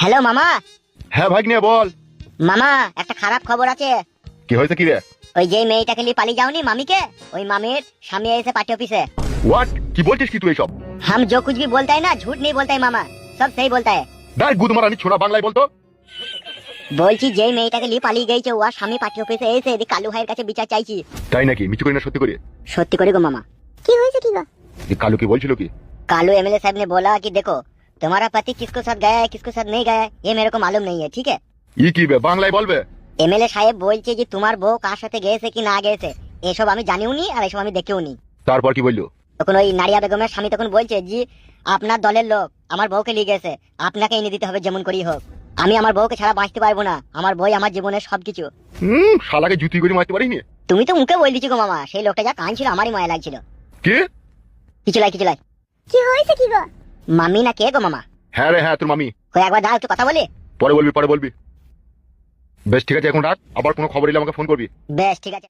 Hello মামা। হ্যাঁ ভাগ্নে বল। মামা একটা খারাপ খবর আছে। কি হয়েছে কি রে? ওই যে মেয়েটাকে নিয়ে পালিয়ে যাওনি মামিকে, ওই মামির স্বামী এসে পার্টি অফিসে। হোয়াট? কি বলছিস কি তুই এসব? हम जो कुछ भी बोलता है ना झूठ नहीं बोलता है मामा, सब सही बोलता है। দাই গুদ মারানি ছোড়া, বাংলায় বলতো। বলছি যে মেয়েটাকে নিয়ে পালিয়ে গেছে ওর স্বামী পার্টি অফিসে এসে এদিকে কালু ভাইয়ের কাছে বিচার চাইছি। তাই নাকি? মিছু করি না সত্যি করি? সত্যি করে গো মামা। কি হয়েছে কি গো? এই কালু কি বলছিল কি? कालू एमएलए साहब ने बोला कि देखो तुम्हारा पति किसको साथ गया है किसको साथ नहीं गया है ये मेरे को मालूम नहीं है, ठीक है। ই কি বে, বাংলায় বলবে? এমএলএ সাহেব বলছে যে তোমার বউ কার সাথে গেছে কি না গেছে এসব আমি জানিও নি আর এসব আমি দেখেও নি। তারপর কি বললো? তখন ওই নারিয়া বেগমের স্বামী তখন বলছে জি আপনার দলের লোক আমার বউকে নিয়ে গেছে, আপনাকে এনে দিতে হবে যেমন করেই হোক। আমি আমার বউকে ছাড়া বাঁচতে পারবো না, আমার বই আমার জীবনের সবকিছু। শালাকে জুতি করে মারতে পারিনি। তুমি তো মুখে বল দিচ্ছি গো মামা, সেই লোকটা যা কাঁদছিল আমারই মায়া লাগছিল। কি? কিছু লাই কিছু লাই। কি হয়েছে কি গো? মামি না কে গো মামা? হ্যাঁ রে হ্যাঁ, তোর মামি। ওই একবার দাও একটু কথা বলি। পরে বলবি পরে বলবি। বেশ ঠিক আছে, এখন রাখ, আবার কোনো খবর এলে আমাকে ফোন করবি। বেশ ঠিক আছে।